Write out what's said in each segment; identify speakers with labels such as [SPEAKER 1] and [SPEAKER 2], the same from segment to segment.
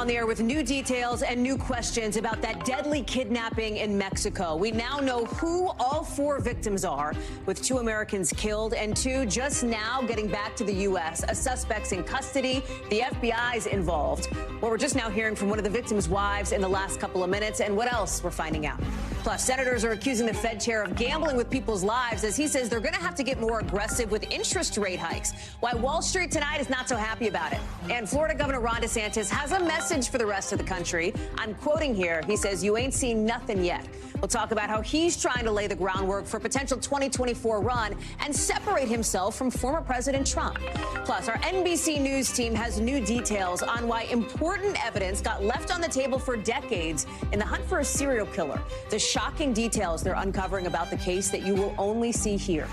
[SPEAKER 1] on the air with new details and new questions about that deadly kidnapping in Mexico. We now know who all 4 victims are, with 2 Americans killed and 2 just now getting back to the U.S. A suspect's in custody. The FBI's involved. Well, we're just now hearing from one of the victims' wives in the last couple of minutes, and what else we're finding out. Plus, senators are accusing the Fed chair of gambling with people's lives as he says they're going to have to get more aggressive with interest rate hikes. Why Wall Street tonight is not so happy about it. And Florida Governor Ron DeSantis has a message for the rest of the country. I'm quoting here. He says, "You ain't seen nothing yet." We'll talk about how he's trying to lay the groundwork for a potential 2024 run and separate himself from former President Trump. Plus, our NBC News team has new details on why important evidence got left on the table for decades in the hunt for a serial killer. The shocking details they're uncovering about the case that you will only see here.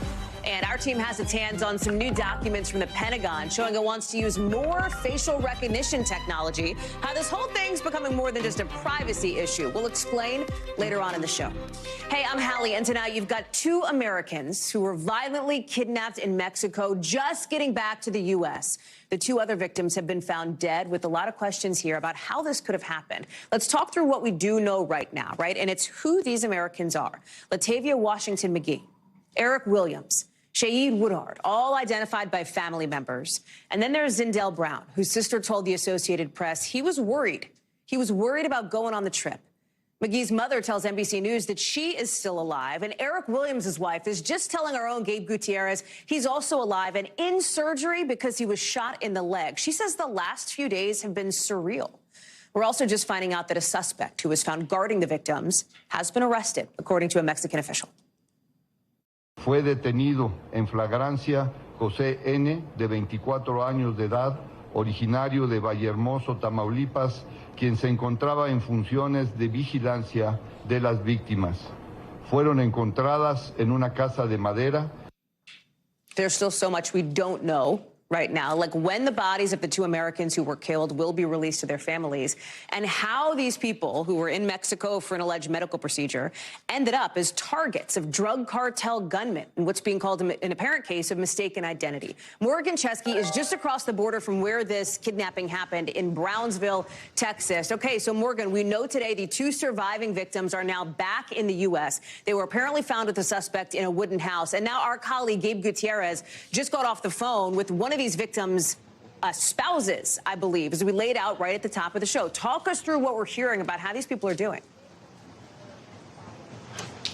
[SPEAKER 1] And our team has its hands on some new documents from the Pentagon showing it wants to use more facial recognition technology. How this whole thing's becoming more than just a privacy issue. We'll explain later on in the show. Hey, I'm Hallie, and tonight you've got 2 Americans who were violently kidnapped in Mexico just getting back to the U.S. The 2 other victims have been found dead, with a lot of questions here about how this could have happened. Let's talk through what we do know right now, right? And it's who these Americans are. Latavia Washington McGee, Eric Williams, Shaeed Woodard, all identified by family members. And then there's Zindell Brown, whose sister told the Associated Press he was worried. He was worried about going on the trip. McGee's mother tells NBC News that she is still alive. And Eric Williams' wife is just telling our own Gabe Gutierrez he's also alive and in surgery because he was shot in the leg. She says the last few days have been surreal. We're also just finding out that a suspect who was found guarding the victims has been arrested, according to a Mexican official.
[SPEAKER 2] Fue detenido en flagrancia José N., de 24 años de edad, originario de Vallehermoso, Tamaulipas, quien se encontraba en funciones de vigilancia de las víctimas. Fueron encontradas en una casa de madera.
[SPEAKER 1] There's still so much we don't know right now, like when the bodies of the 2 Americans who were killed will be released to their families, and how these people who were in Mexico for an alleged medical procedure ended up as targets of drug cartel gunmen in what's being called an apparent case of mistaken identity. Morgan Chesky is just across the border from where this kidnapping happened in Brownsville, Texas. Okay, so Morgan, we know today the 2 surviving victims are now back in the U.S. They were apparently found with the suspect in a wooden house, and now our colleague Gabe Gutierrez just got off the phone with one of these victims' spouses, I believe, as we laid out right at the top of the show. Talk us through what we're hearing about how these people are doing.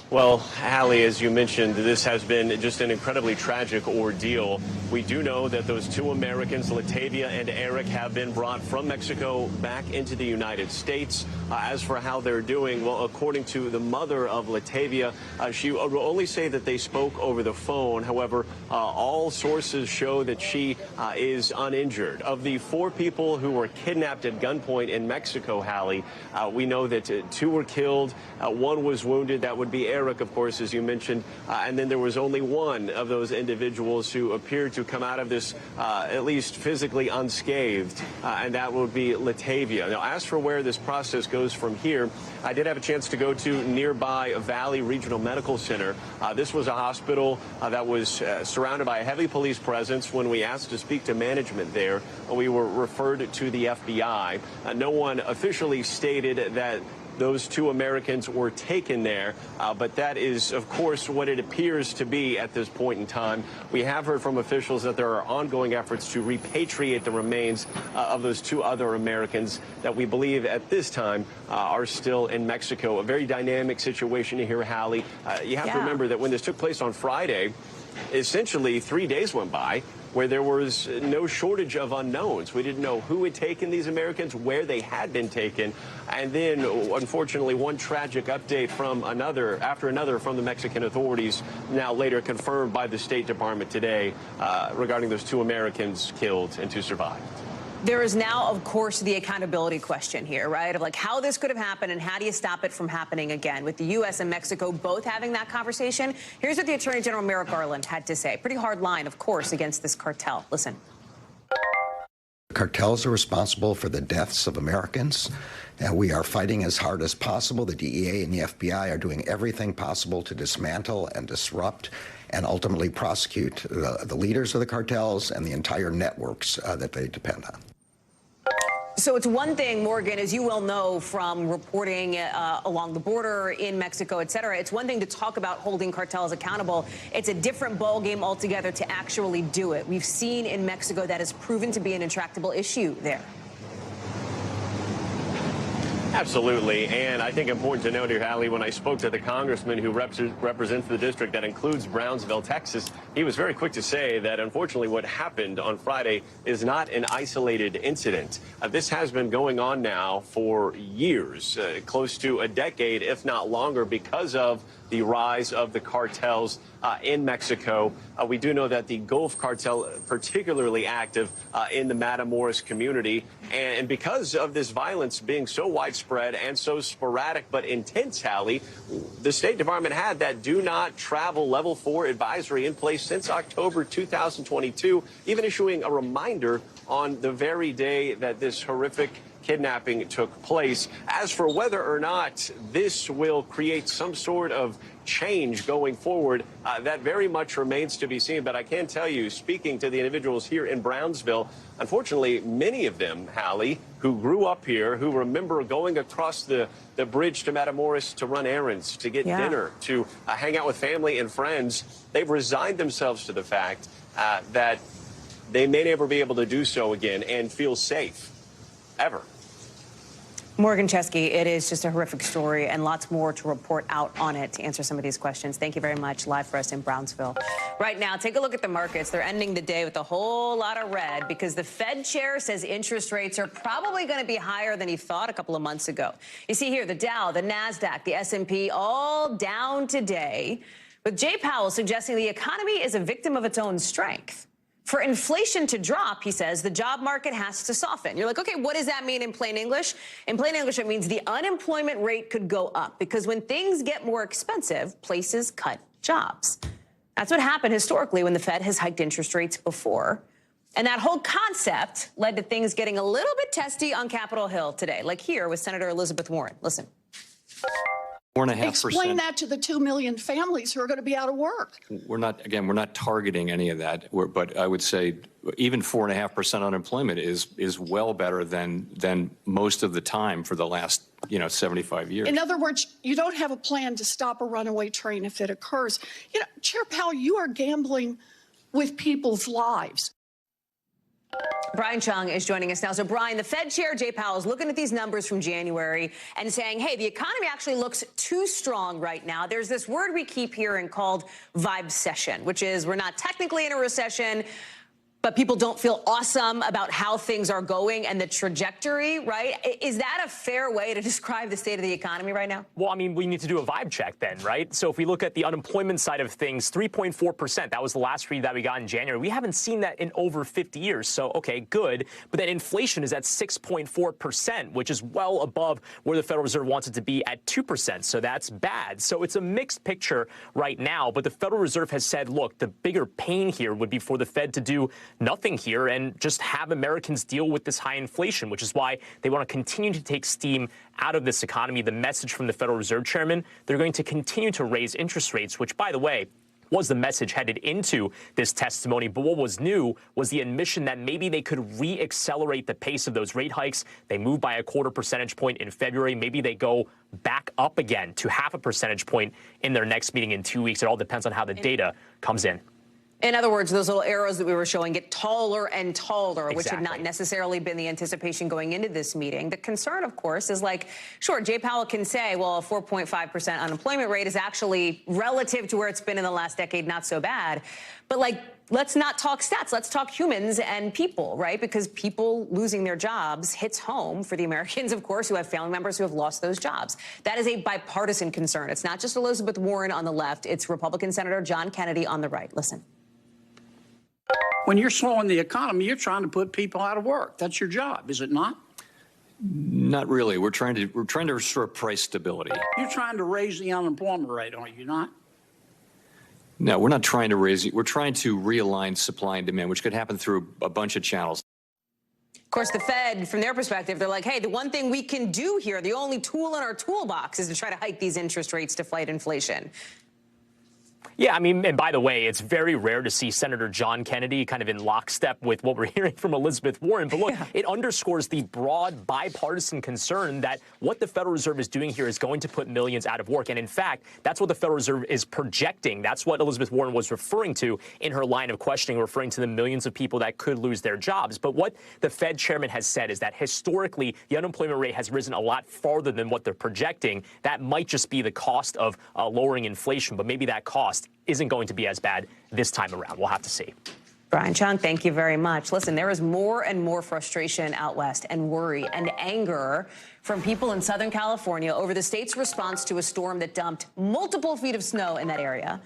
[SPEAKER 3] Well, Hallie, as you mentioned, this has been just an incredibly tragic ordeal. We do know that those 2 Americans, Latavia and Eric, have been brought from Mexico back into the United States. As for how they're doing, well, according to the mother of Latavia, she will only say that they spoke over the phone. However, all sources show that she is uninjured. Of the 4 people who were kidnapped at gunpoint in Mexico, Hallie, we know that 2 were killed, 1 was wounded. That would be Eric, of course, as you mentioned, and then there was only 1 of those individuals who appeared to come out of this at least physically unscathed, and that would be Latavia. Now, as for where this process goes from here, I did have a chance to go to nearby Valley Regional Medical Center. This was a hospital that was surrounded by a heavy police presence. When we asked to speak to management there, we were referred to the FBI. No one officially stated that those 2 Americans were taken there, but that is, of course, what it appears to be at this point in time. We have heard from officials that there are ongoing efforts to repatriate the remains of those 2 other Americans that we believe at this time are still in Mexico. A very dynamic situation here, Hallie. You have to remember that when this took place on Friday, essentially 3 days went by where there was no shortage of unknowns. We didn't know who had taken these Americans, where they had been taken, and then, unfortunately, one tragic update from another from the Mexican authorities, now later confirmed by the State Department today, regarding those 2 Americans killed and 2 survived.
[SPEAKER 1] There is now, of course, the accountability question here, right? Of like how this could have happened and how do you stop it from happening again? With the U.S. and Mexico both having that conversation, here's what the Attorney General Merrick Garland had to say. Pretty hard line, of course, against this cartel. Listen.
[SPEAKER 4] Cartels are responsible for the deaths of Americans, and we are fighting as hard as possible. The DEA and the FBI are doing everything possible to dismantle and disrupt and ultimately prosecute the leaders of the cartels and the entire networks that they depend on.
[SPEAKER 1] So it's one thing, Morgan, as you well know from reporting along the border in Mexico, et cetera, it's one thing to talk about holding cartels accountable. It's a different ballgame altogether to actually do it. We've seen in Mexico that has proven to be an intractable issue there.
[SPEAKER 3] Absolutely. And I think important to note here, Hallie, when I spoke to the congressman who represents the district that includes Brownsville, Texas, he was very quick to say that, unfortunately, what happened on Friday is not an isolated incident. This has been going on now for years, close to a decade, if not longer, because of the rise of the cartels in Mexico. We do know that the Gulf cartel particularly active in the Matamoros community. And because of this violence being so widespread and so sporadic but intense, Hallie, the State Department had that do not travel level 4 advisory in place since October 2022, even issuing a reminder on the very day that this horrific kidnapping took place. As for whether or not this will create some sort of change going forward, that very much remains to be seen. But I can tell you, speaking to the individuals here in Brownsville, unfortunately, many of them, Hallie, who grew up here, who remember going across the bridge to Matamoros to run errands, to get dinner, to hang out with family and friends, they've resigned themselves to the fact that they may never be able to do so again and feel safe, ever.
[SPEAKER 1] Morgan Chesky, it is just a horrific story and lots more to report out on it to answer some of these questions. Thank you very much. Live for us in Brownsville. Right now, take a look at the markets. They're ending the day with a whole lot of red because the Fed chair says interest rates are probably going to be higher than he thought a couple of months ago. You see here, the Dow, the NASDAQ, the S&P, all down today, with Jay Powell suggesting the economy is a victim of its own strength. For inflation to drop, he says, the job market has to soften. You're like, okay, what does that mean in plain English? In plain English, it means the unemployment rate could go up because when things get more expensive, places cut jobs. That's what happened historically when the Fed has hiked interest rates before. And that whole concept led to things getting a little bit testy on Capitol Hill today, like here with Senator Elizabeth Warren. Listen.
[SPEAKER 5] 4.5%.
[SPEAKER 6] Explain that to the 2 million families who are going to be out of work.
[SPEAKER 5] We're not targeting any of that. But I would say even 4.5% unemployment is well better than most of the time for the last 75 years.
[SPEAKER 6] In other words, you don't have a plan to stop a runaway train if it occurs. Chair Powell, you are gambling with people's lives.
[SPEAKER 1] Brian Chung is joining us now. So, Brian, the Fed chair, Jay Powell, is looking at these numbers from January and saying, hey, the economy actually looks too strong right now. There's this word we keep hearing called vibecession, which is we're not technically in a recession, but people don't feel awesome about how things are going and the trajectory, right? Is that a fair way to describe the state of the economy right now?
[SPEAKER 7] Well, I mean, we need to do a vibe check then, right? So if we look at the unemployment side of things, 3.4%, that was the last read that we got in January. We haven't seen that in over 50 years. So, okay, good. But then inflation is at 6.4%, which is well above where the Federal Reserve wants it to be at 2%. So that's bad. So it's a mixed picture right now. But the Federal Reserve has said, look, the bigger pain here would be for the Fed to do nothing here and just have Americans deal with this high inflation, which is why they want to continue to take steam out of this economy. The message from the Federal Reserve Chairman, they're going to continue to raise interest rates, which, by the way, was the message headed into this testimony. But what was new was the admission that maybe they could re-accelerate the pace of those rate hikes. They moved by a 0.25 percentage point in February. Maybe they go back up again to 0.5 percentage point in their next meeting in 2 weeks. It all depends on how the data comes in.
[SPEAKER 1] In other words, those little arrows that we were showing get taller and taller, which had
[SPEAKER 7] Exactly.
[SPEAKER 1] not necessarily been the anticipation going into this meeting. The concern, of course, is like, sure, Jay Powell can say, well, a 4.5% unemployment rate is actually relative to where it's been in the last decade, not so bad. But like, let's not talk stats. Let's talk humans and people, right? Because people losing their jobs hits home for the Americans, of course, who have family members who have lost those jobs. That is a bipartisan concern. It's not just Elizabeth Warren on the left. It's Republican Senator John Kennedy on the right. Listen.
[SPEAKER 8] When you're slowing the economy, you're trying to put people out of work. That's your job, is it not?
[SPEAKER 5] Not really. We're trying to restore price stability.
[SPEAKER 8] You're trying to raise the unemployment rate, aren't you not?
[SPEAKER 5] No, we're not trying to raise it. We're trying to realign supply and demand, which could happen through a bunch of channels.
[SPEAKER 1] Of course, the Fed, from their perspective, they're like, hey, the one thing we can do here, the only tool in our toolbox is to try to hike these interest rates to fight inflation.
[SPEAKER 7] Yeah, I mean, and by the way, it's very rare to see Senator John Kennedy kind of in lockstep with what we're hearing from Elizabeth Warren. But look, it underscores the broad bipartisan concern that what the Federal Reserve is doing here is going to put millions out of work. And in fact, that's what the Federal Reserve is projecting. That's what Elizabeth Warren was referring to in her line of questioning, referring to the millions of people that could lose their jobs. But what the Fed chairman has said is that historically, the unemployment rate has risen a lot farther than what they're projecting. That might just be the cost of lowering inflation, but maybe that cost isn't going to be as bad this time around. We'll have to see.
[SPEAKER 1] Brian Chung, thank you very much. Listen, there is more and more frustration out west and worry and anger from people in Southern California over the state's response to a storm that dumped multiple feet of snow in that area.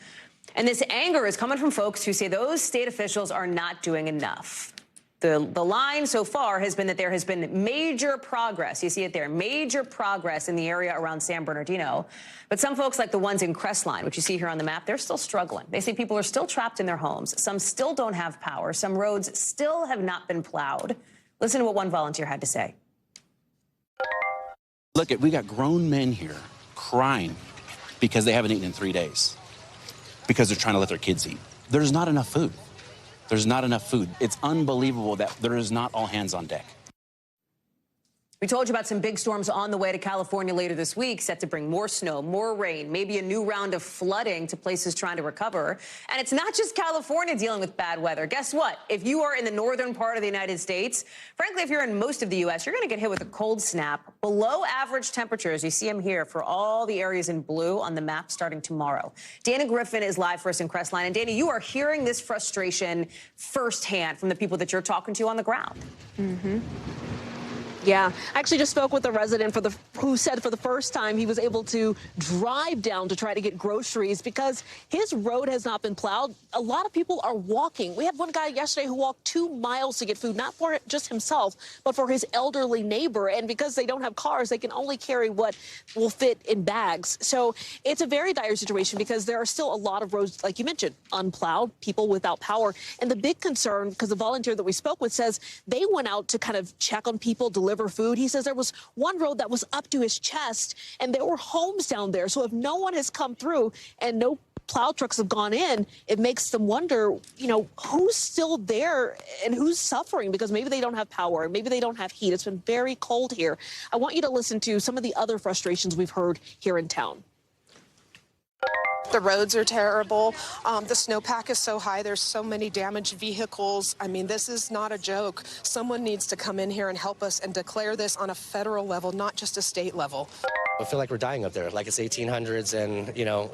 [SPEAKER 1] And this anger is coming from folks who say those state officials are not doing enough. The line so far has been that there has been major progress. You see it there, major progress in the area around San Bernardino. But some folks, like the ones in Crestline, which you see here on the map, they're still struggling. They say people are still trapped in their homes. Some still don't have power. Some roads still have not been plowed. Listen to what one volunteer had to say.
[SPEAKER 9] Look, we got grown men here crying because they haven't eaten in 3 days, because they're trying to let their kids eat. There's not enough food. There's not enough food. It's unbelievable that there is not all hands on deck.
[SPEAKER 1] We told you about some big storms on the way to California later this week, set to bring more snow, more rain, maybe a new round of flooding to places trying to recover. And it's not just California dealing with bad weather. Guess what? If you are in the northern part of the United States, frankly, if you're in most of the U.S., you're going to get hit with a cold snap. Below average temperatures, you see them here for all the areas in blue on the map starting tomorrow. Dana Griffin is live for us in Crestline. And Dana, you are hearing this frustration firsthand from the people that you're talking to on the ground.
[SPEAKER 10] Mm-hmm. Yeah, I actually just spoke with a resident who said for the first time he was able to drive down to try to get groceries because his road has not been plowed. A lot of people are walking. We had one guy yesterday who walked 2 miles to get food, not for just himself, but for his elderly neighbor. And because they don't have cars, they can only carry what will fit in bags. So it's a very dire situation because there are still a lot of roads, like you mentioned, unplowed, people without power. And the big concern, because the volunteer that we spoke with says they went out to kind of check on people, deliver food. He says there was one road that was up to his chest and there were homes down there. So if no one has come through and no plow trucks have gone in, it makes them wonder, you know, who's still there and who's suffering because maybe they don't have power, maybe they don't have heat. It's been very cold here. I want you to listen to some of the other frustrations we've heard here in town.
[SPEAKER 11] The roads are terrible. The snowpack is so high. There's so many damaged vehicles. I mean, this is not a joke. Someone needs to come in here and help us and declare this on a federal level, not just a state level.
[SPEAKER 12] I feel like we're dying up there, like it's 1800s, and, you know,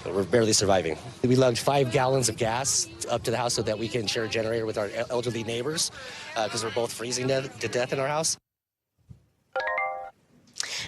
[SPEAKER 12] we're barely surviving. We lugged 5 gallons of gas up to the house so that we can share a generator with our elderly neighbors because we're both freezing to death in our house.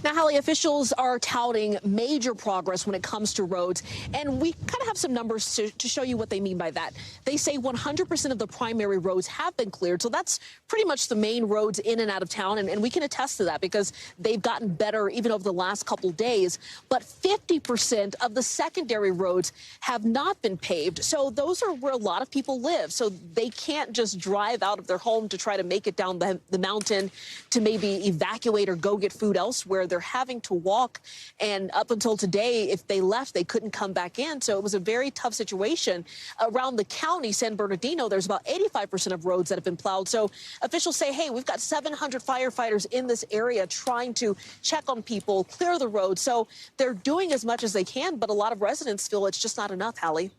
[SPEAKER 10] Now, Hallie, officials are touting major progress when it comes to roads, and we kind of have some numbers to show you what they mean by that. They say 100% of the primary roads have been cleared, so that's pretty much the main roads in and out of town, and we can attest to that because they've gotten better even over the last couple days. But 50% of the secondary roads have not been paved, so those are where a lot of people live, so they can't just drive out of their home to try to make it down the mountain to maybe evacuate or go get food elsewhere. They're having to walk, and up until today, if they left, they couldn't come back in. So it was a very tough situation. Around the county, San Bernardino, there's about 85% of roads that have been plowed. So officials say, hey, we've got 700 firefighters in this area trying to check on people, clear the road. So they're doing as much as they can, but a lot of residents feel it's just not enough, Hallie.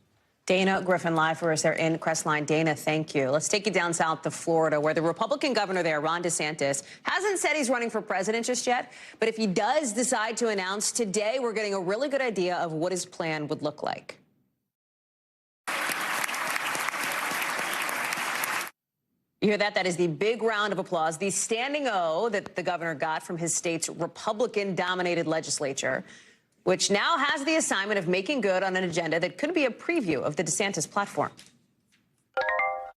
[SPEAKER 1] Dana Griffin live for us there in Crestline. Dana, thank you. Let's take you down south to Florida, where the Republican governor there, Ron DeSantis, hasn't said he's running for president just yet. But if he does decide to announce today, we're getting a really good idea of what his plan would look like. You hear that? That is the big round of applause, the standing O that the governor got from his state's Republican-dominated legislature, which now has the assignment of making good on an agenda that could be a preview of the DeSantis platform.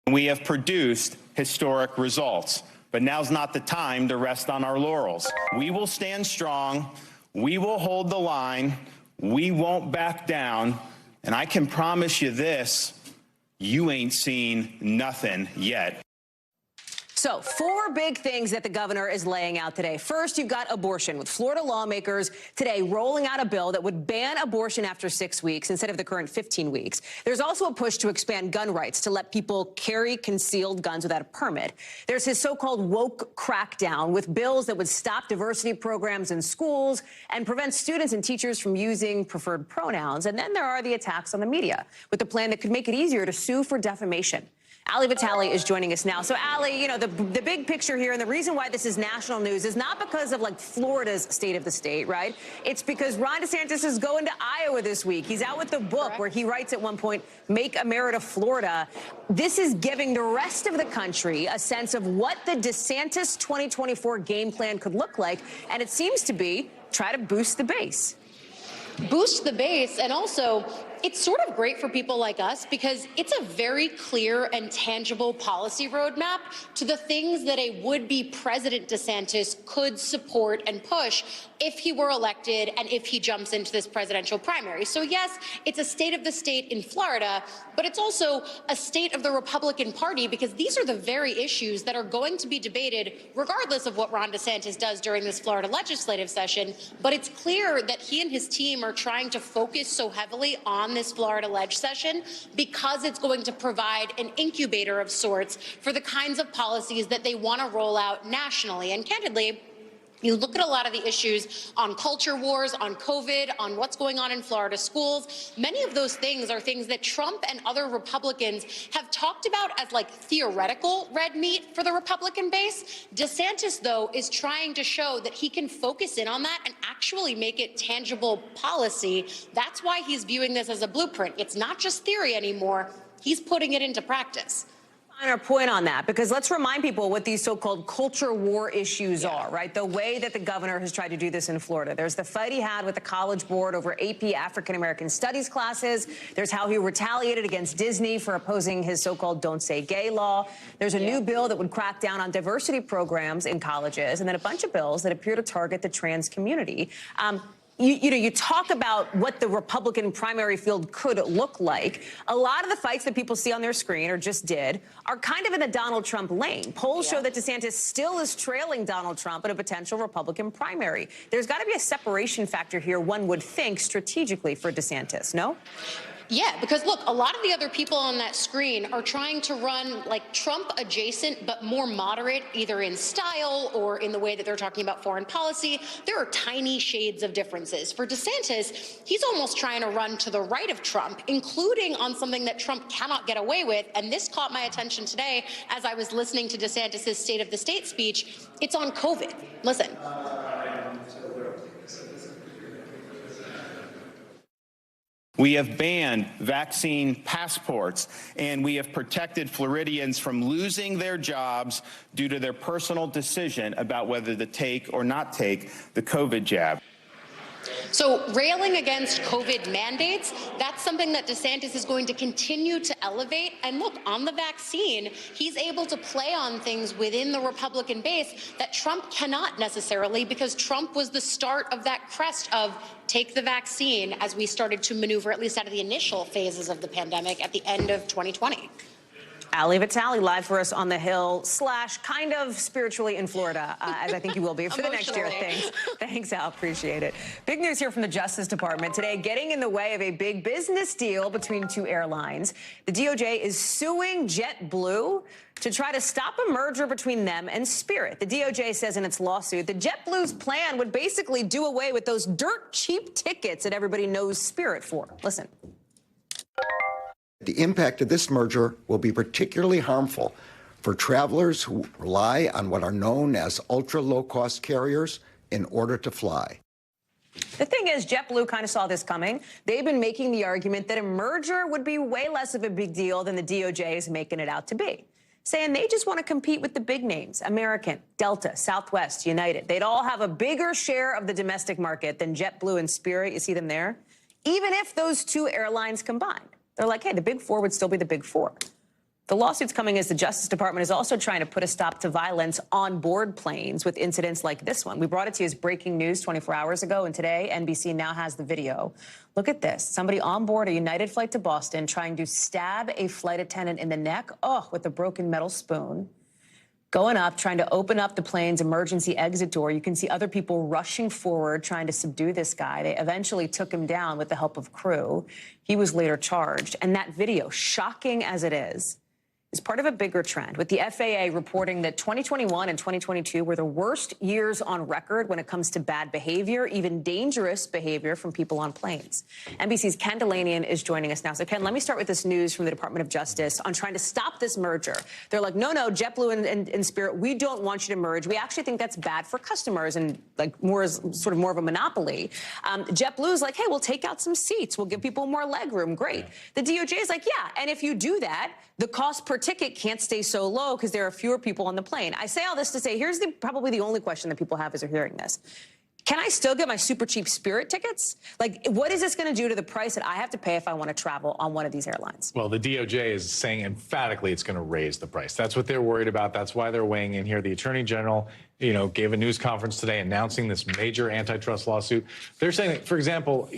[SPEAKER 13] We have produced historic results, but now's not the time to rest on our laurels. We will stand strong. We will hold the line. We won't back down. And I can promise you this, you ain't seen nothing yet.
[SPEAKER 1] So 4 big things that the governor is laying out today. First, you've got abortion, with Florida lawmakers today rolling out a bill that would ban abortion after 6 weeks instead of the current 15 weeks. There's also a push to expand gun rights to let people carry concealed guns without a permit. There's his so-called woke crackdown with bills that would stop diversity programs in schools and prevent students and teachers from using preferred pronouns. And then there are the attacks on the media with a plan that could make it easier to sue for defamation. Hallie is joining us now. So, Hallie, you know, the big picture here, and the reason why this is national news is not because of, like, Florida's state of the state, right? It's because Ron DeSantis is going to Iowa this week. He's out with the book where he writes at one point, Make America Florida. This is giving the rest of the country a sense of what the DeSantis 2024 game plan could look like, and it seems to be try to boost the base.
[SPEAKER 14] Boost the base, and also it's sort of great for people like us because it's a very clear and tangible policy roadmap to the things that a would-be President DeSantis could support and push if he were elected and if he jumps into this presidential primary. So yes, it's a state of the state in Florida, but it's also a state of the Republican Party because these are the very issues that are going to be debated regardless of what Ron DeSantis does during this Florida legislative session. But it's clear that he and his team are trying to focus so heavily on this Florida leg session because it's going to provide an incubator of sorts for the kinds of policies that they want to roll out nationally. And candidly, you look at a lot of the issues on culture wars, on COVID, on what's going on in Florida schools. Many of those things are things that Trump and other Republicans have talked about as like theoretical red meat for the Republican base. DeSantis, though, is trying to show that he can focus in on that and actually make it tangible policy. That's why he's viewing this as a blueprint. It's not just theory anymore. He's putting it into practice.
[SPEAKER 1] Finer point on that, because let's remind people what these so-called culture war issues are, right? The way that the governor has tried to do this in Florida. There's the fight he had with the College Board over AP African American Studies classes. There's how he retaliated against Disney for opposing his so-called Don't Say Gay law. There's a new bill that would crack down on diversity programs in colleges, and then a bunch of bills that appear to target the trans community. You talk about what the Republican primary field could look like. A lot of the fights that people see on their screen, or just did, are kind of in the Donald Trump lane. Polls show that DeSantis still is trailing Donald Trump in a potential Republican primary. There's got to be a separation factor here, one would think, strategically for DeSantis, no?
[SPEAKER 14] Yeah, because look, a lot of the other people on that screen are trying to run like Trump adjacent, but more moderate, either in style or in the way that they're talking about foreign policy. There are tiny shades of differences. For DeSantis, he's almost trying to run to the right of Trump, including on something that Trump cannot get away with. And this caught my attention today as I was listening to DeSantis' State of the State speech. It's on COVID. Listen.
[SPEAKER 13] We have banned vaccine passports, and we have protected Floridians from losing their jobs due to their personal decision about whether to take or not take the COVID jab.
[SPEAKER 14] So railing against COVID mandates, that's something that DeSantis is going to continue to elevate. And look, on the vaccine, he's able to play on things within the Republican base that Trump cannot necessarily, because Trump was the start of that crest of take the vaccine as we started to maneuver, at least out of the initial phases of the pandemic at the end of 2020.
[SPEAKER 1] Hallie live for us on the Hill / kind of spiritually in Florida, as I think you will be for the next year. Thanks, Al. Appreciate it. Big news here from the Justice Department today, getting in the way of a big business deal between 2 airlines. The DOJ is suing JetBlue to try to stop a merger between them and Spirit. The DOJ says in its lawsuit that JetBlue's plan would basically do away with those dirt cheap tickets that everybody knows Spirit for. Listen.
[SPEAKER 4] The impact of this merger will be particularly harmful for travelers who rely on what are known as ultra-low-cost carriers in order to fly.
[SPEAKER 1] The thing is, JetBlue kind of saw this coming. They've been making the argument that a merger would be way less of a big deal than the DOJ is making it out to be, saying they just want to compete with the big names, American, Delta, Southwest, United. They'd all have a bigger share of the domestic market than JetBlue and Spirit. You see them there? Even if those 2 airlines combined. They're like, hey, the big 4 would still be the big 4. The lawsuit's coming as the Justice Department is also trying to put a stop to violence on board planes with incidents like this one. We brought it to you as breaking news 24 hours ago, and today NBC now has the video. Look at this. Somebody on board a United flight to Boston trying to stab a flight attendant in the neck, with a broken metal spoon. going up, trying to open up the plane's emergency exit door. You can see other people rushing forward, trying to subdue this guy. They eventually took him down with the help of crew. He was later charged. And that video, shocking as it is part of a bigger trend, with the FAA reporting that 2021 and 2022 were the worst years on record when it comes to bad behavior, even dangerous behavior from people on planes. NBC's Ken Delanian is joining us now. So, Ken, let me start with this news from the Department of Justice on trying to stop this merger. They're like, no, JetBlue and Spirit, we don't want you to merge. We actually think that's bad for customers and like more of a monopoly. JetBlue is like, hey, we'll take out some seats. We'll give people more leg room. Great. The DOJ is like, yeah, and if you do that, the cost per ticket can't stay so low because there are fewer people on the plane. I say all this to say, here's probably the only question that people have as they're hearing this. Can I still get my super cheap Spirit tickets? Like, what is this going to do to the price that I have to pay if I want to travel on one of these airlines?
[SPEAKER 15] Well, the DOJ is saying emphatically it's going to raise the price. That's what they're worried about. That's why they're weighing in here. The Attorney General, gave a news conference today announcing this major antitrust lawsuit. They're saying that, for example,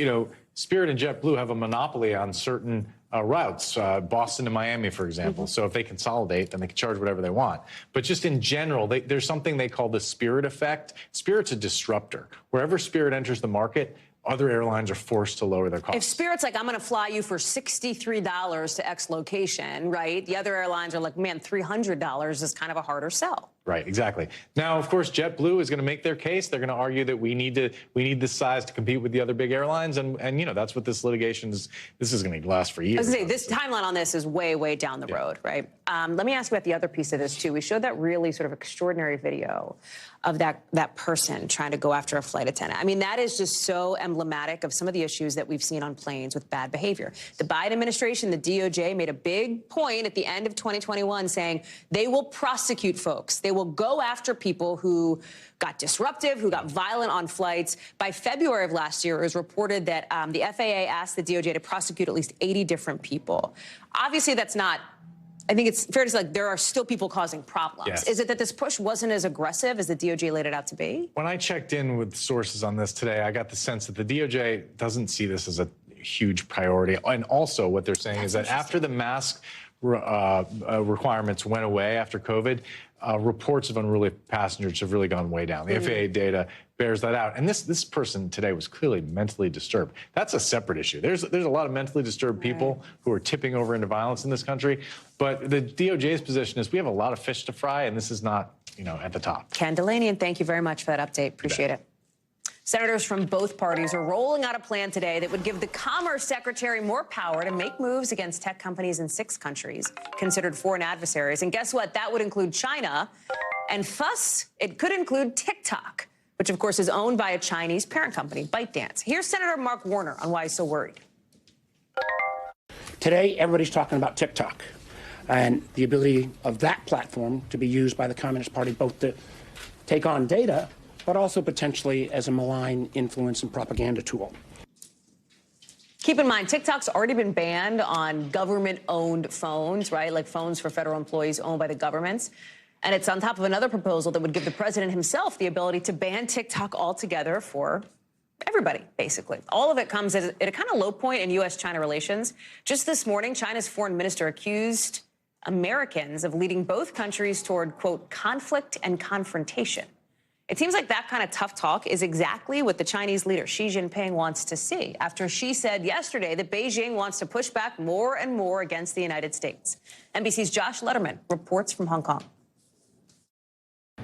[SPEAKER 15] Spirit and JetBlue have a monopoly on certain routes, Boston to Miami, for example. So if they consolidate, then they can charge whatever they want. But just in general, there's something they call the Spirit effect. Spirit's a disruptor. Wherever Spirit enters the market, other airlines are forced to lower their costs.
[SPEAKER 1] If Spirit's like, I'm going to fly you for $63 to X location, right? The other airlines are like, man, $300 is kind of a harder sell.
[SPEAKER 15] Right, exactly. Now, of course, JetBlue is going to make their case. They're going to argue that we need this size to compete with the other big airlines, and that's what this litigation is. This is going to last for years.
[SPEAKER 1] I was going to say, this timeline on this is way down the road, right? Let me ask you about the other piece of this too. We showed that really sort of extraordinary video of that person trying to go after a flight attendant. I mean, that is just so emblematic of some of the issues that we've seen on planes with bad behavior. The Biden administration, the DOJ, made a big point at the end of 2021 saying they will prosecute folks. They will go after people who got disruptive, who got violent on flights. By February of last year, it was reported that the FAA asked the DOJ to prosecute at least 80 different people. Obviously, that's not... I think it's fair to say, like, there are still people causing problems.
[SPEAKER 15] Yes.
[SPEAKER 1] Is it that this push wasn't as aggressive as the DOJ laid it out to be?
[SPEAKER 15] When I checked in with sources on this today, I got the sense that the DOJ doesn't see this as a huge priority. And also what they're saying is that after the mask requirements went away after COVID, reports of unruly passengers have really gone way down. The FAA data bears that out. And this person today was clearly mentally disturbed. That's a separate issue. There's a lot of mentally disturbed people who are tipping over into violence in this country. But the DOJ's position is we have a lot of fish to fry, and this is not, at the top.
[SPEAKER 1] Ken Delanian, thank you very much for that update. Appreciate it. Senators from both parties are rolling out a plan today that would give the Commerce Secretary more power to make moves against tech companies in 6 countries considered foreign adversaries. And guess what? That would include China. And thus, it could include TikTok, which, of course, is owned by a Chinese parent company, ByteDance. Here's Senator Mark Warner on why he's so worried.
[SPEAKER 8] Today, everybody's talking about TikTok and the ability of that platform to be used by the Communist Party both to take on data, but also potentially as a malign influence and propaganda tool.
[SPEAKER 1] Keep in mind, TikTok's already been banned on government-owned phones, right? Like phones for federal employees owned by the governments. And it's on top of another proposal that would give the president himself the ability to ban TikTok altogether for everybody, basically. All of it comes at a kind of low point in U.S.-China relations. Just this morning, China's foreign minister accused Americans of leading both countries toward, quote, conflict and confrontation. It seems like that kind of tough talk is exactly what the Chinese leader Xi Jinping wants to see, after she said yesterday that Beijing wants to push back more and more against the United States. NBC's Josh Letterman reports from Hong Kong.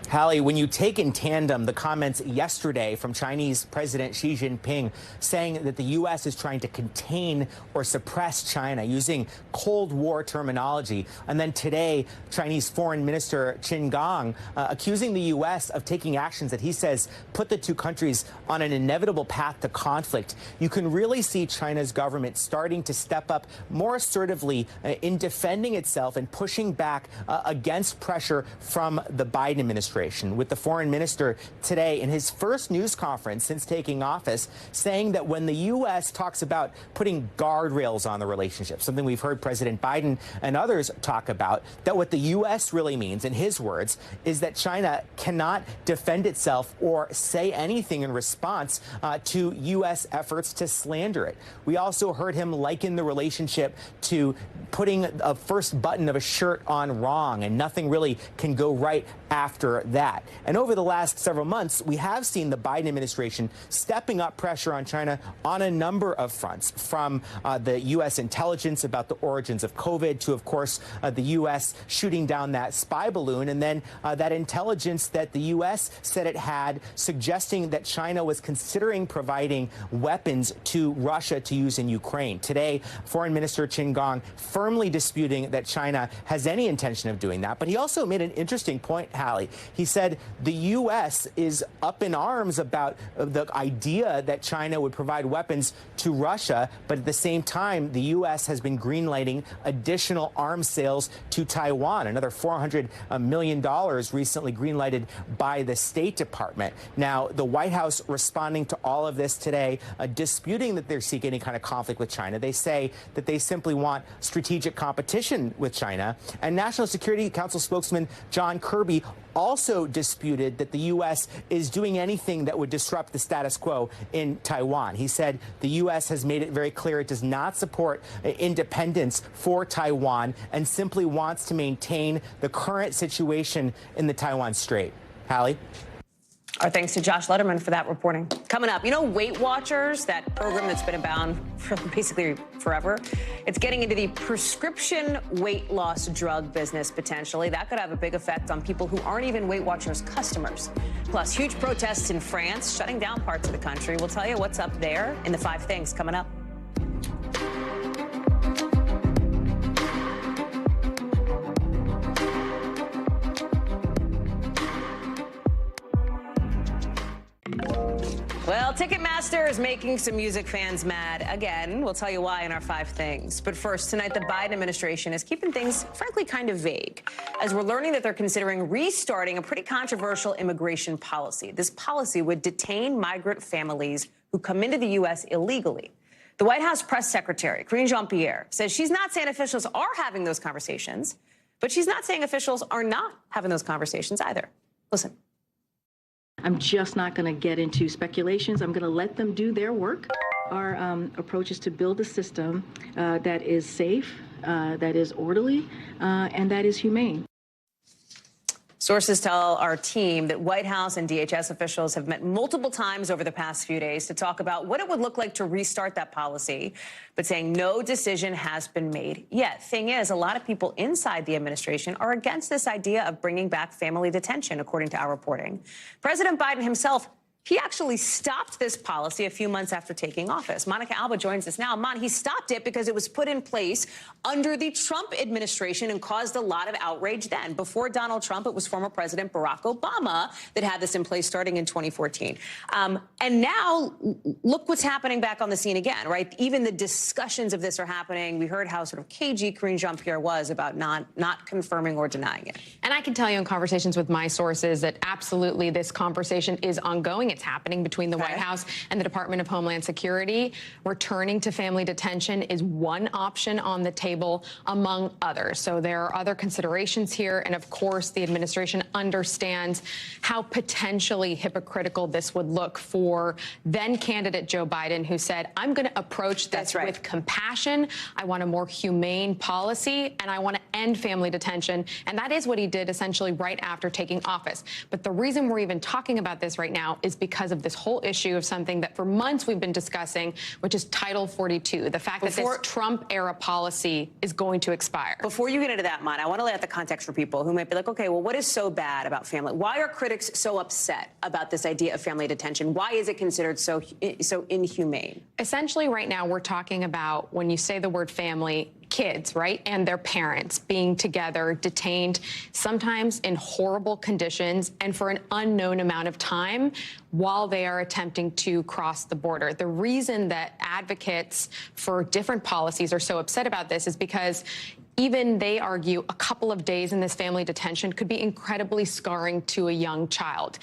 [SPEAKER 16] Hallie, when you take in tandem the comments yesterday from Chinese President Xi Jinping saying that the U.S. is trying to contain or suppress China using Cold War terminology, and then today Chinese Foreign Minister Qin Gang accusing the U.S. of taking actions that he says put the two countries on an inevitable path to conflict, you can really see China's government starting to step up more assertively in defending itself and pushing back against pressure from the Biden administration, with the foreign minister today in his first news conference since taking office saying that when the U.S. talks about putting guardrails on the relationship, something we've heard President Biden and others talk about, that what the U.S. really means, in his words, is that China cannot defend itself or say anything in response to U.S. efforts to slander it. We also heard him liken the relationship to putting a first button of a shirt on wrong, and nothing really can go right after that. And over the last several months, we have seen the Biden administration stepping up pressure on China on a number of fronts, from the U.S. intelligence about the origins of COVID to, of course, the U.S. shooting down that spy balloon, and then that intelligence that the U.S. said it had suggesting that China was considering providing weapons to Russia to use in Ukraine. Today, Foreign Minister Qin Gang firmly disputing that China has any intention of doing that. But he also made an interesting point, Hallie. He said the U.S. is up in arms about the idea that China would provide weapons to Russia, but at the same time, the U.S. has been greenlighting additional arms sales to Taiwan, another $400 million recently greenlighted by the State Department. Now, the White House responding to all of this today, disputing that they're seeking any kind of conflict with China. They say that they simply want strategic competition with China. And National Security Council spokesman John Kirby also disputed that the U.S. is doing anything that would disrupt the status quo in Taiwan. He said the U.S. has made it very clear it does not support independence for Taiwan and simply wants to maintain the current situation in the Taiwan Strait. Hallie?
[SPEAKER 1] Our thanks to Josh Letterman for that reporting. Coming up, you know, Weight Watchers, that program that's been abound for basically forever, it's getting into the prescription weight loss drug business potentially. That could have a big effect on people who aren't even Weight Watchers customers. Plus, huge protests in France, shutting down parts of the country. We'll tell you what's up there in the 5 things coming up. Well, Ticketmaster is making some music fans mad again. We'll tell you why in our 5 things. But first, tonight, the Biden administration is keeping things, frankly, kind of vague, as we're learning that they're considering restarting a pretty controversial immigration policy. This policy would detain migrant families who come into the U.S. illegally. The White House press secretary, Karine Jean-Pierre, says she's not saying officials are having those conversations, but she's not saying officials are not having those conversations either. Listen.
[SPEAKER 17] I'm just not going to get into speculations. I'm going to let them do their work. Our approach is to build a system that is safe, that is orderly, and that is humane.
[SPEAKER 1] Sources tell our team that White House and DHS officials have met multiple times over the past few days to talk about what it would look like to restart that policy, but saying no decision has been made yet. Thing is, a lot of people inside the administration are against this idea of bringing back family detention, according to our reporting. President Biden himself, he actually stopped this policy a few months after taking office. Monica Alba joins us now. Mon, he stopped it because it was put in place under the Trump administration and caused a lot of outrage then. Before Donald Trump, it was former President Barack Obama that had this in place starting in 2014. And now, look what's happening back on the scene again, right? Even the discussions of this are happening. We heard how sort of cagey Karine Jean-Pierre was about not confirming or denying it.
[SPEAKER 18] And I can tell you in conversations with my sources that absolutely this conversation is ongoing. It's happening between the White House and the Department of Homeland Security. Returning to family detention is one option on the table among others. So there are other considerations here. And of course, the administration understands how potentially hypocritical this would look for then candidate Joe Biden, who said, I'm going to approach this with compassion. I want a more humane policy, and I want to end family detention. And that is what he did essentially right after taking office. But the reason we're even talking about this right now is because of this whole issue of something that for months we've been discussing, which is Title 42, the fact that this Trump-era policy is going to expire.
[SPEAKER 1] Before you get into that, Mon, I want to lay out the context for people who might be like, okay, well, what is so bad about family? Why are critics so upset about this idea of family detention? Why is it considered so inhumane?
[SPEAKER 18] Essentially, right now, we're talking about, when you say the word family, kids, right, and their parents being together, detained, sometimes in horrible conditions and for an unknown amount of time while they are attempting to cross the border. The reason that advocates for different policies are so upset about this is because even they argue a couple of days in this family detention could be incredibly scarring to a young child.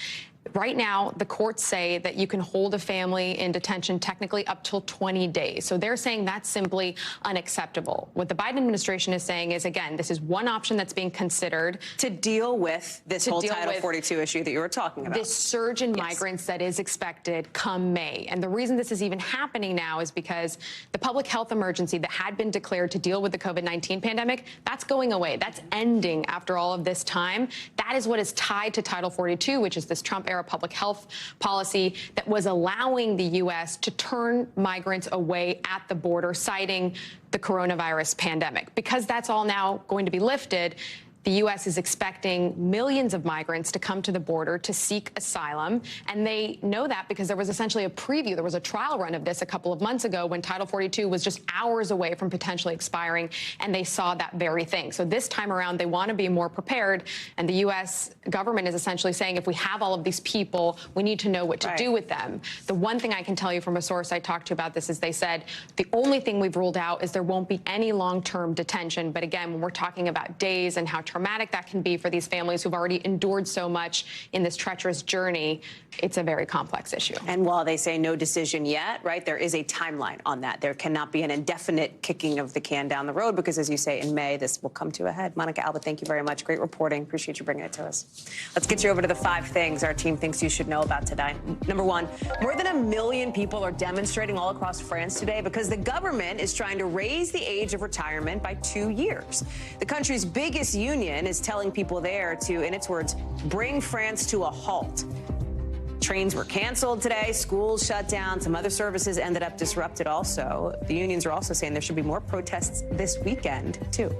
[SPEAKER 18] Right now, the courts say that you can hold a family in detention technically up till 20 days. So they're saying that's simply unacceptable. What the Biden administration is saying is, again, this is one option that's being considered
[SPEAKER 1] to deal with this whole Title 42 issue that you were talking about.
[SPEAKER 18] This surge in migrants that is expected come May. And the reason this is even happening now is because the public health emergency that had been declared to deal with the COVID-19 pandemic, that's going away. That's ending after all of this time. That is what is tied to Title 42, which is this Trump-era public health policy that was allowing the U.S. to turn migrants away at the border, citing the coronavirus pandemic. Because that's all now going to be lifted, the U.S. is expecting millions of migrants to come to the border to seek asylum. And they know that because there was essentially a preview. There was a trial run of this a couple of months ago when Title 42 was just hours away from potentially expiring. And they saw that very thing. So this time around, they want to be more prepared. And the U.S. government is essentially saying, if we have all of these people, we need to know what to do with them. The one thing I can tell you from a source I talked to about this is they said the only thing we've ruled out is there won't be any long-term detention. But again, when we're talking about days and how traumatic that can be for these families who've already endured so much in this treacherous journey, it's a very complex issue.
[SPEAKER 1] And while they say no decision yet, right, there is a timeline on that. There cannot be an indefinite kicking of the can down the road because, as you say, in May, this will come to a head. Monica Alba, thank you very much. Great reporting. Appreciate you bringing it to us. Let's get you over to the 5 things our team thinks you should know about today. Number 1, more than 1 million people are demonstrating all across France today because the government is trying to raise the age of retirement by 2 years. The country's biggest union is telling people there to, in its words, bring France to a halt. Trains were canceled today, schools shut down, some other services ended up disrupted also. The unions are also saying there should be more protests this weekend, too.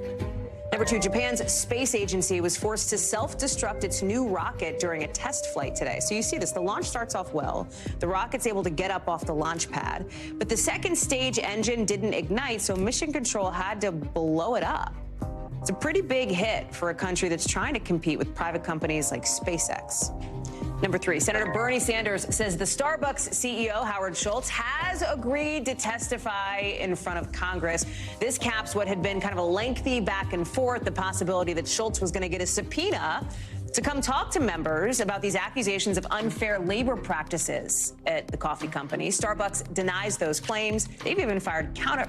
[SPEAKER 1] Number 2, Japan's space agency was forced to self-destruct its new rocket during a test flight today. So you see this, the launch starts off well. The rocket's able to get up off the launch pad, but the second stage engine didn't ignite, so mission control had to blow it up. It's a pretty big hit for a country that's trying to compete with private companies like SpaceX. Number 3, Senator Bernie Sanders says the Starbucks CEO, Howard Schultz, has agreed to testify in front of Congress. This caps what had been kind of a lengthy back and forth, the possibility that Schultz was going to get a subpoena to come talk to members about these accusations of unfair labor practices at the coffee company. Starbucks denies those claims. They've even filed counter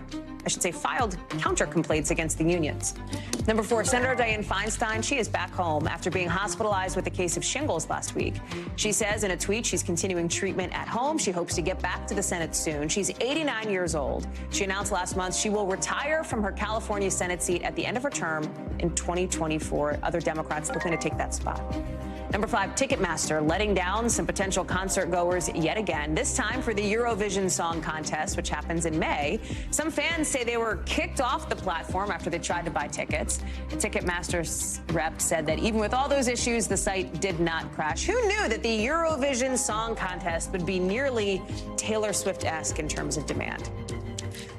[SPEAKER 1] complaints against the unions. Number 4, Senator Dianne Feinstein, she is back home after being hospitalized with a case of shingles last week. She says in a tweet she's continuing treatment at home. She hopes to get back to the Senate soon. She's 89 years old. She announced last month she will retire from her California Senate seat at the end of her term in 2024. Other Democrats looking to take that spot. Number 5, Ticketmaster letting down some potential concert goers yet again, this time for the Eurovision Song Contest, which happens in May. Some fans say they were kicked off the platform after they tried to buy tickets. The Ticketmaster's rep said that even with all those issues, the site did not crash. Who knew that the Eurovision Song Contest would be nearly Taylor Swift-esque in terms of demand?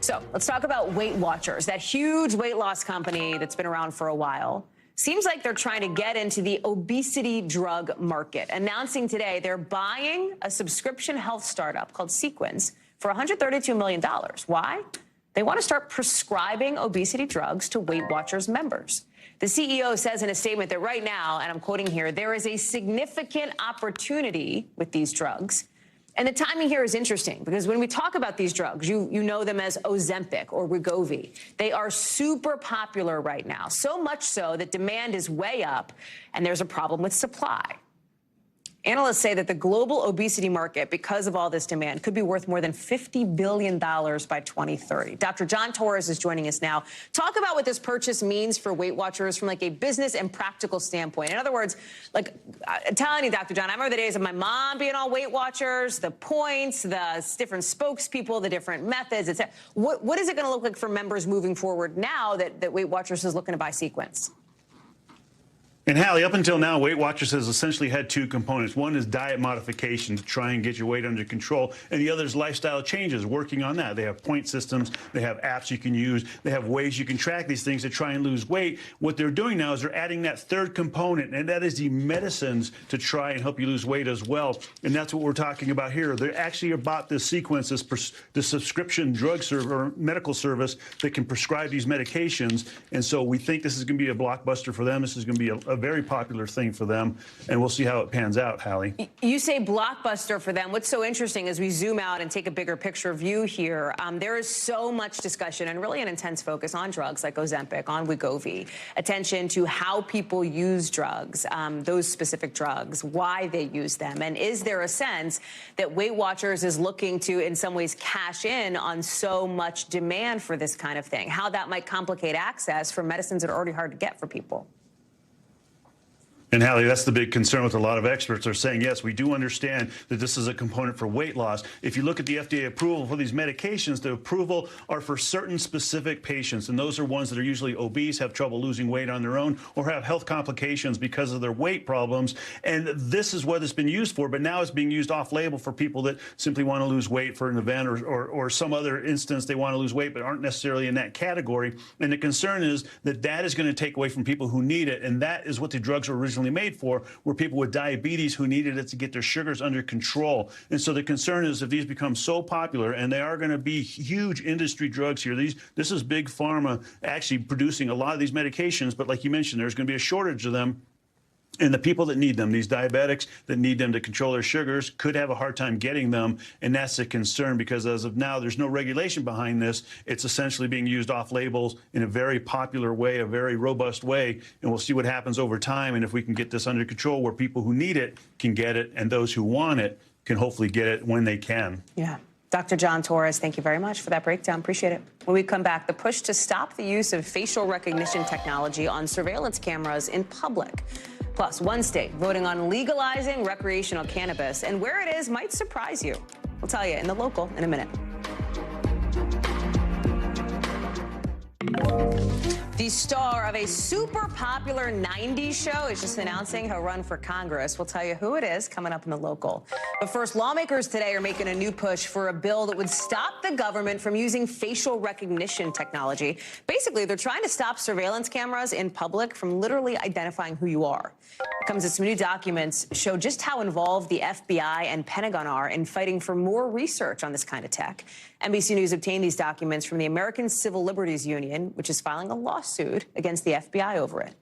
[SPEAKER 1] So let's talk about Weight Watchers, that huge weight loss company that's been around for a while. Seems like they're trying to get into the obesity drug market, announcing today they're buying a subscription health startup called Sequence for $132 million. Why? They want to start prescribing obesity drugs to Weight Watchers members. The CEO says in a statement that right now, and I'm quoting here, there is a significant opportunity with these drugs. And the timing here is interesting because when we talk about these drugs, you know them as Ozempic or Wegovy. They are super popular right now, so much so that demand is way up and there's a problem with supply. Analysts say that the global obesity market, because of all this demand, could be worth more than $50 billion by 2030. Dr. John Torres is joining us now. Talk about what this purchase means for Weight Watchers from like a business and practical standpoint. In other words, like I'm telling you, Dr. John, I remember the days of my mom being on Weight Watchers, the points, the different spokespeople, the different methods, etc. What is it going to look like for members moving forward now that Weight Watchers is looking to buy Sequence?
[SPEAKER 19] And Hallie, up until now, Weight Watchers has essentially had 2 components. One is diet modification to try and get your weight under control, and the other is lifestyle changes, working on that. They have point systems, they have apps you can use, they have ways you can track these things to try and lose weight. What they're doing now is they're adding that 3rd component, and that is the medicines to try and help you lose weight as well. And that's what we're talking about here. They actually about this Sequence, this subscription drug service or medical service that can prescribe these medications. And so we think this is going to be a blockbuster for them. This is going to be a a very popular thing for them, and we'll see how it pans out, Hallie.
[SPEAKER 1] You say blockbuster for them. What's so interesting as we zoom out and take a bigger picture view here, there is so much discussion and really an intense focus on drugs like Ozempic, on Wegovy, attention to how people use drugs, those specific drugs, why they use them, and is there a sense that Weight Watchers is looking to, in some ways, cash in on so much demand for this kind of thing, how that might complicate access for medicines that are already hard to get for people?
[SPEAKER 19] And Hallie, that's the big concern with a lot of experts. Are saying, yes, we do understand that this is a component for weight loss. If you look at the FDA approval for these medications, the approval are for certain specific patients. And those are ones that are usually obese, have trouble losing weight on their own, or have health complications because of their weight problems. And this is what it's been used for. But now it's being used off-label for people that simply want to lose weight for an event or some other instance they want to lose weight but aren't necessarily in that category. And the concern is that that is going to take away from people who need it. And that is what the drugs were originally made for, were people with diabetes who needed it to get their sugars under control. And so the concern is if these become so popular, and they are going to be huge industry drugs here, this is big pharma actually producing a lot of these medications, but like you mentioned, there's going to be a shortage of them. And the people that need them, these diabetics that need them to control their sugars, could have a hard time getting them. And that's a concern because as of now, there's no regulation behind this. It's essentially being used off labels in a very popular way, a very robust way. And we'll see what happens over time. And if we can get this under control where people who need it can get it and those who want it can hopefully get it when they can.
[SPEAKER 1] Yeah. Dr. John Torres, thank you very much for that breakdown. Appreciate it. When we come back, the push to stop the use of facial recognition technology on surveillance cameras in public. Plus, one state voting on legalizing recreational cannabis, and where it is might surprise you. We'll tell you in the local in a minute. The star of a super popular 90s show is just announcing he'll run for Congress. We'll tell you who it is coming up in the local. But first, lawmakers today are making a new push for a bill that would stop the government from using facial recognition technology. Basically, they're trying to stop surveillance cameras in public from literally identifying who you are. It comes as some new documents show just how involved the FBI and Pentagon are in fighting for more research on this kind of tech. NBC News obtained these documents from the American Civil Liberties Union, which is filing a lawsuit against the FBI over it.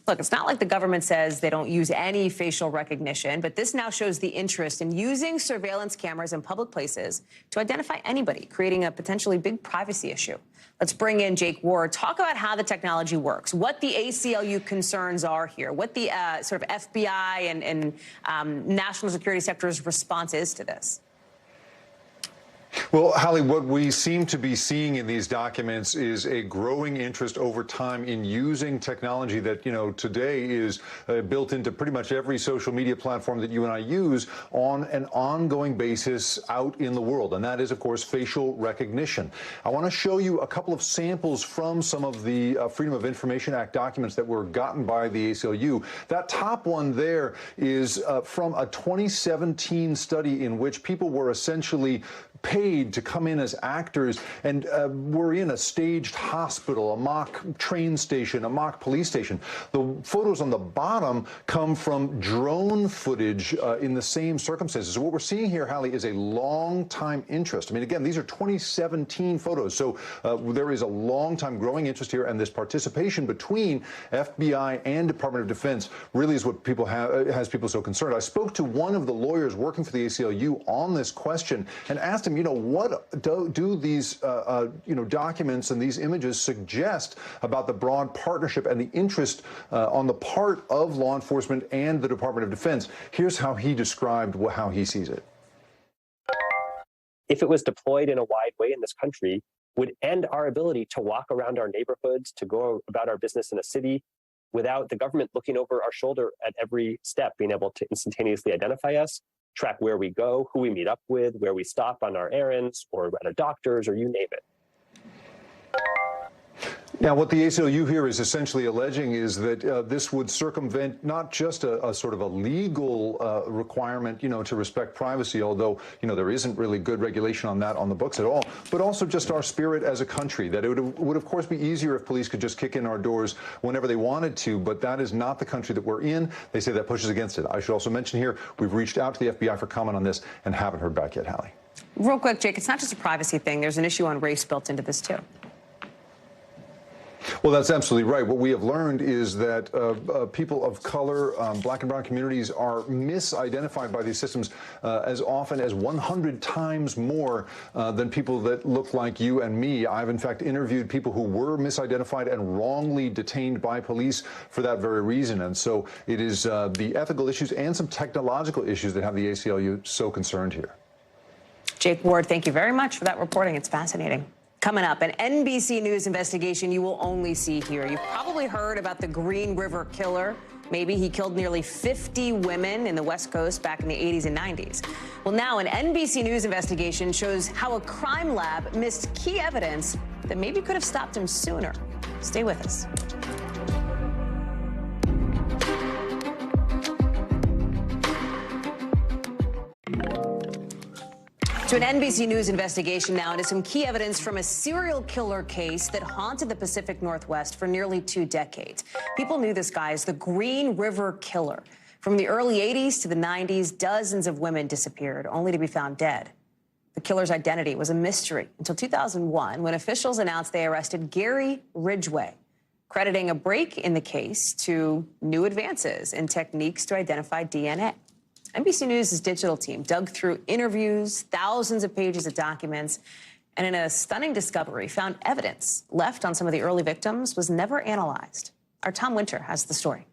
[SPEAKER 1] Look, it's not like the government says they don't use any facial recognition, but this now shows the interest in using surveillance cameras in public places to identify anybody, creating a potentially big privacy issue. Let's bring in Jake Ward, talk about how the technology works, what the ACLU concerns are here, what the sort of FBI and national security sector's response is to this.
[SPEAKER 20] Well, Hallie, what we seem to be seeing in these documents is a growing interest over time in using technology that, today is built into pretty much every social media platform that you and I use on an ongoing basis out in the world. And that is, of course, facial recognition. I want to show you a couple of samples from some of the Freedom of Information Act documents that were gotten by the ACLU. That top one there is from a 2017 study in which people were essentially paid to come in as actors and were in a staged hospital, a mock train station, a mock police station. The photos on the bottom come from drone footage in the same circumstances. So what we're seeing here, Hallie, is a long-time interest. I mean, again, these are 2017 photos. So there is a long-time growing interest here, and this participation between FBI and Department of Defense really is what people has people so concerned. I spoke to one of the lawyers working for the ACLU on this question and asked him, what do these, documents and these images suggest about the broad partnership and the interest on the part of law enforcement and the Department of Defense? Here's how he described how he sees it.
[SPEAKER 21] If it was deployed in a wide way in this country, would end our ability to walk around our neighborhoods, to go about our business in a city without the government looking over our shoulder at every step, being able to instantaneously identify us, track where we go, who we meet up with, where we stop on our errands, or at a doctor's, or you name it.
[SPEAKER 20] Now, what the ACLU here is essentially alleging is that this would circumvent not just a sort of a legal requirement, to respect privacy, although, there isn't really good regulation on that on the books at all, but also just our spirit as a country, that it would of course be easier if police could just kick in our doors whenever they wanted to, but that is not the country that we're in. They say that pushes against it. I should also mention here, we've reached out to the FBI for comment on this and haven't heard back yet, Hallie. Real quick, Jake, it's not just a privacy thing. There's an issue on race built into this, too. Well, that's absolutely right. What we have learned is that people of color, black and brown communities, are misidentified by these systems as often as 100 times more than people that look like you and me. I've, in fact, interviewed people who were misidentified and wrongly detained by police for that very reason. And so it is the ethical issues and some technological issues that have the ACLU so concerned here.
[SPEAKER 1] Jake Ward, thank you very much for that reporting. It's fascinating. Coming up, an NBC News investigation you will only see here. You've probably heard about the Green River Killer. Maybe he killed nearly 50 women in the West Coast back in the 80s and 90s. Well, now an NBC News investigation shows how a crime lab missed key evidence that maybe could have stopped him sooner. Stay with us. To an NBC News investigation now into some key evidence from a serial killer case that haunted the Pacific Northwest for nearly 2 decades. People knew this guy as the Green River Killer. From the early 80s to the 90s, dozens of women disappeared, only to be found dead. The killer's identity was a mystery until 2001, when officials announced they arrested Gary Ridgway, crediting a break in the case to new advances in techniques to identify DNA. NBC News' digital team dug through interviews, thousands of pages of documents, and in a stunning discovery, found evidence left on some of the early victims was never analyzed. Our Tom Winter has the story.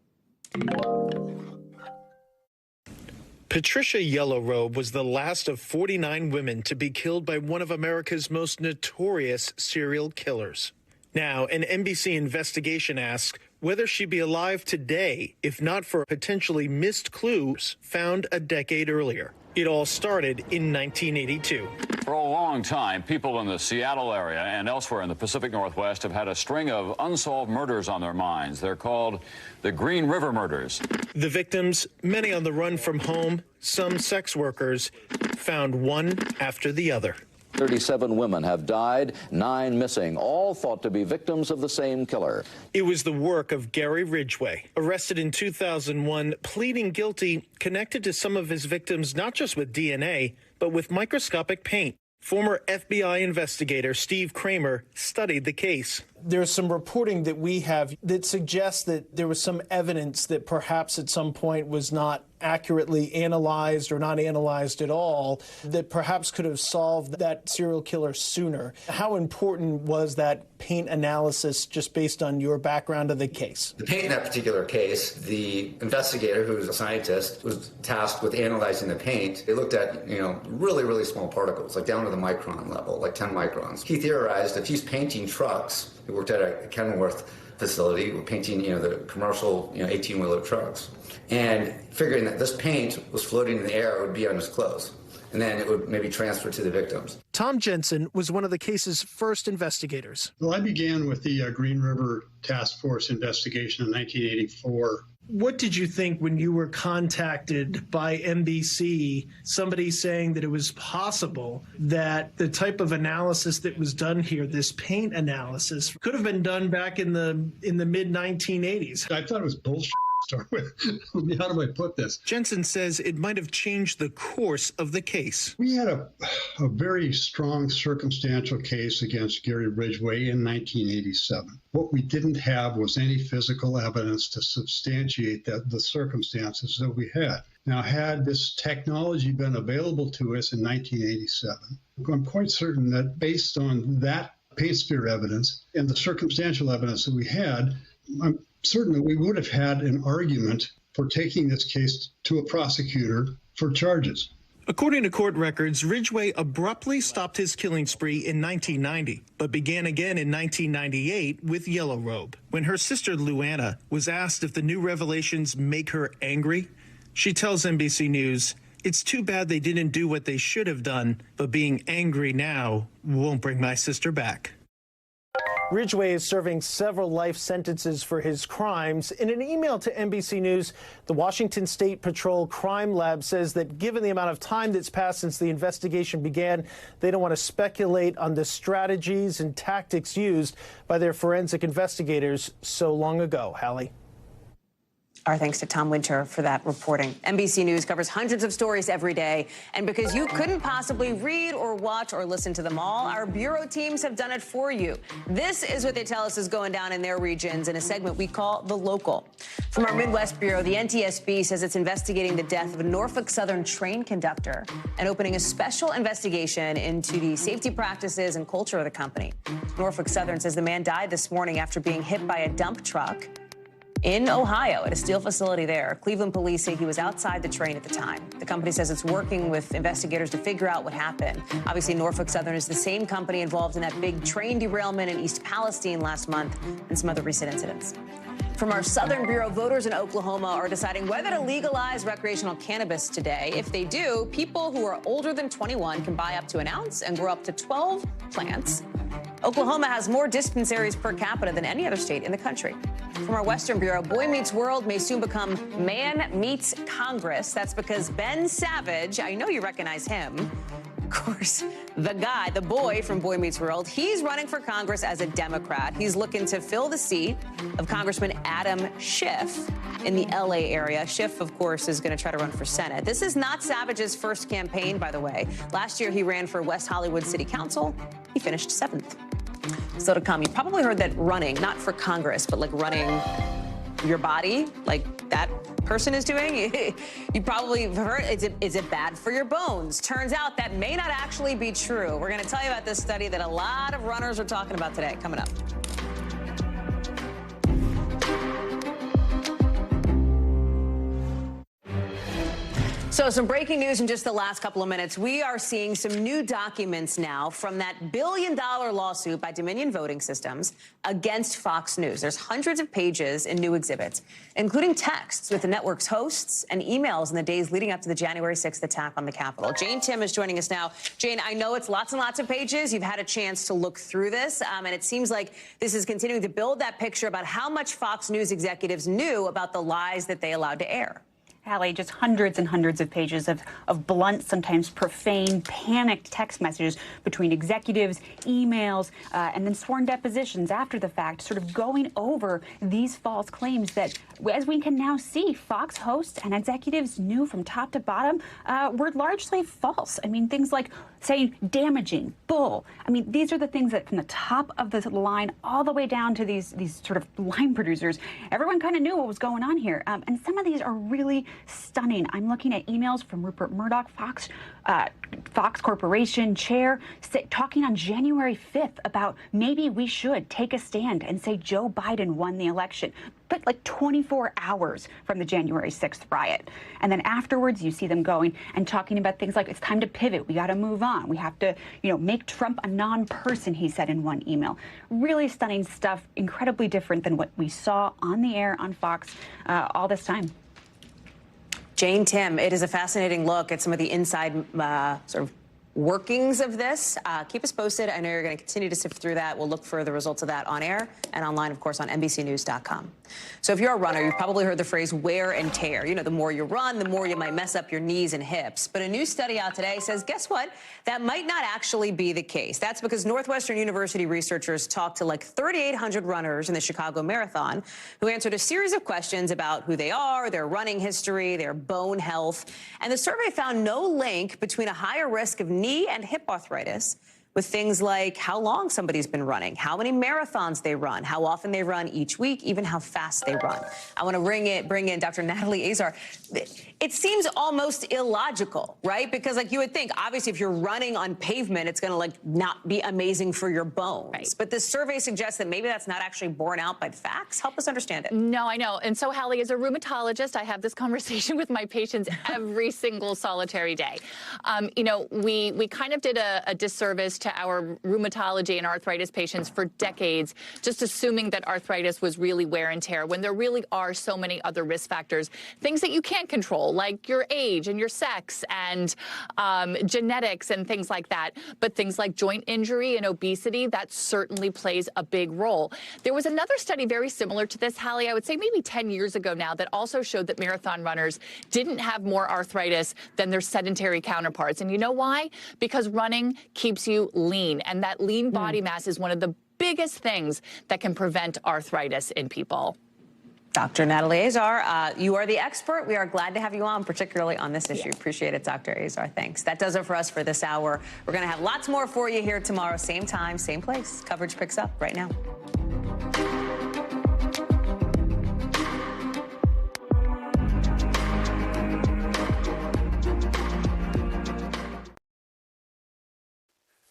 [SPEAKER 2] Patricia Yellowrobe was the last of 49 women to be killed by one of America's most notorious serial killers. Now, an NBC investigation asks whether she'd be alive today if not for potentially missed clues found a decade earlier. It all started in 1982.
[SPEAKER 22] For a long time, people in the Seattle area and elsewhere in the Pacific Northwest have had a string of unsolved murders on their minds. They're called the Green River murders.
[SPEAKER 2] The victims, many on the run from home, some sex workers, found one after the other.
[SPEAKER 23] 37 women have died, 9 missing, all thought to be victims of the same killer.
[SPEAKER 2] It was the work of Gary Ridgway, arrested in 2001, pleading guilty, connected to some of his victims not just with DNA, but with microscopic paint. Former FBI investigator Steve Kramer studied the case.
[SPEAKER 24] There's some reporting that we have that suggests that there was some evidence that perhaps at some point was not accurately analyzed or not analyzed at all, that perhaps could have solved that serial killer sooner. How important was that paint analysis just based on your background of the case?
[SPEAKER 25] The paint in that particular case, the investigator, who was a scientist, was tasked with analyzing the paint. They looked at, really, really small particles, like down to the micron level, like 10 microns. He theorized if he's painting trucks, he worked at a Kenworth facility, painting, the commercial, 18-wheeler trucks, and figuring that this paint was floating in the air, it would be on his clothes, and then it would maybe transfer to the victims.
[SPEAKER 24] Tom Jensen was one of the case's first investigators.
[SPEAKER 26] Well, I began with the Green River Task Force investigation in 1984.
[SPEAKER 24] What did you think when you were contacted by NBC, somebody saying that it was possible that the type of analysis that was done here, this paint analysis, could have been done back in the mid-1980s?
[SPEAKER 26] I thought it was bullshit. How do I put this?
[SPEAKER 24] Jensen says it might have changed the course of the case.
[SPEAKER 26] We had a very strong circumstantial case against Gary Ridgway in 1987. What we didn't have was any physical evidence to substantiate the circumstances that we had. Now, had this technology been available to us in 1987, I'm quite certain that based on that paint smear evidence and the circumstantial evidence that we had, I'm certain that we would have had an argument for taking this case to a prosecutor for charges.
[SPEAKER 24] According to court records, Ridgway abruptly stopped his killing spree in 1990, but began again in 1998 with Yellowrobe. When her sister Luana was asked if the new revelations make her angry, she tells NBC News, "It's too bad they didn't do what they should have done, but being angry now won't bring my sister back." Ridgway is serving several life sentences for his crimes. In an email to NBC News, the Washington State Patrol Crime Lab says that given the amount of time that's passed since the investigation began, they don't want to speculate on the strategies and tactics used by their forensic investigators so long ago. Hallie?
[SPEAKER 1] Our thanks to Tom Winter for that reporting. NBC News covers hundreds of stories every day. And because you couldn't possibly read or watch or listen to them all, our bureau teams have done it for you. This is what they tell us is going down in their regions in a segment we call The Local. From our Midwest Bureau, the NTSB says it's investigating the death of a Norfolk Southern train conductor and opening a special investigation into the safety practices and culture of the company. Norfolk Southern says the man died this morning after being hit by a dump truck in Ohio at a steel facility there. Cleveland police say he was outside the train at the time. The company says it's working with investigators to figure out what happened. Obviously, Norfolk Southern is the same company involved in that big train derailment in East Palestine last month and some other recent incidents. From our Southern Bureau, voters in Oklahoma are deciding whether to legalize recreational cannabis today. If they do, people who are older than 21 can buy up to an ounce and grow up to 12 plants. Oklahoma has more dispensaries per capita than any other state in the country. From our Western Bureau, Boy Meets World may soon become Man Meets Congress. That's because Ben Savage, I know you recognize him, of course, the guy, the boy from Boy Meets World, he's running for Congress as a Democrat. He's looking to fill the seat of Congressman Adam Schiff in the L.A. area. Schiff, of course, is going to try to run for Senate. This is not Savage's first campaign, by the way. Last year, he ran for West Hollywood City Council. He finished 7th. So to come, you probably heard that running, not for Congress, but like running your body, like that person is doing. You probably have heard, is it bad for your bones? Turns out that may not actually be true. We're going to tell you about this study that a lot of runners are talking about today, coming up. So some breaking news in just the last couple of minutes. We are seeing some new documents now from that billion-dollar lawsuit by Dominion Voting Systems against Fox News. There's hundreds of pages in new exhibits, including texts with the network's hosts and emails in the days leading up to the January 6th attack on the Capitol. Jane Tim is joining us now. Jane, I know it's lots and lots of pages. You've had a chance to look through this, and it seems like this is continuing to build that picture about how much Fox News executives knew about the lies that they allowed to air.
[SPEAKER 3] Hallie, just hundreds and hundreds of pages of blunt, sometimes profane, panicked text messages between executives, emails, and then sworn depositions after the fact, sort of going over these false claims that, as we can now see, Fox hosts and executives knew from top to bottom were largely false. I mean, things like saying damaging, bull. I mean, these are the things that from the top of the line all the way down to these sort of line producers, everyone kind of knew what was going on here. And some of these are really stunning. I'm looking at emails from Rupert Murdoch, Fox Corporation chair, talking on January 5th about maybe we should take a stand and say Joe Biden won the election, but like 24 hours from the January 6th riot. And then afterwards, you see them going and talking about things like it's time to pivot. We got to move on. We have to, make Trump a non-person, he said in one email. Really stunning stuff, incredibly different than what we saw on the air on Fox all this time.
[SPEAKER 1] Jane Tim, it is a fascinating look at some of the inside sort of workings of this. Keep us posted. I know you're going to continue to sift through that. We'll look for the results of that on air and online, of course, on NBCnews.com. So if you're a runner, you've probably heard the phrase wear and tear. The more you run, the more you might mess up your knees and hips. But a new study out today says, guess what? That might not actually be the case. That's because Northwestern University researchers talked to like 3,800 runners in the Chicago Marathon who answered a series of questions about who they are, their running history, their bone health. And the survey found no link between a higher risk of knee and hip arthritis with things like how long somebody's been running, how many marathons they run, how often they run each week, even how fast they run. I want to bring in Dr. Natalie Azar. It seems almost illogical, right? Because like you would think, obviously, if you're running on pavement, it's going to like not be amazing for your bones. Right. But this survey suggests that maybe that's not actually borne out by the facts. Help us understand it.
[SPEAKER 5] No, I know. And so, Hallie, as a rheumatologist, I have this conversation with my patients every single solitary day. We kind of did a disservice to our rheumatology and arthritis patients for decades, just assuming that arthritis was really wear and tear, when there really are so many other risk factors, things that you can't control, like your age and your sex and genetics and things like that. But things like joint injury and obesity, that certainly plays a big role. There was another study very similar to this, Hallie, I would say maybe 10 years ago now, that also showed that marathon runners didn't have more arthritis than their sedentary counterparts. And you know why? Because running keeps you lean, and that lean body mass is one of the biggest things that can prevent arthritis in people.
[SPEAKER 1] Dr. Natalie Azar, you are the expert. We are glad to have you on, particularly on this issue. Appreciate it, Dr. Azar. Thanks. That does it for us for this hour. We're going to have lots more for you here tomorrow, same time, same place. Coverage picks up right now.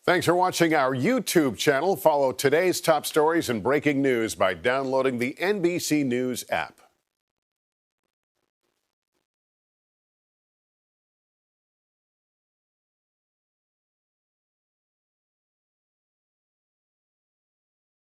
[SPEAKER 6] Thanks for watching our YouTube channel. Follow today's top stories and breaking news by downloading the NBC News app.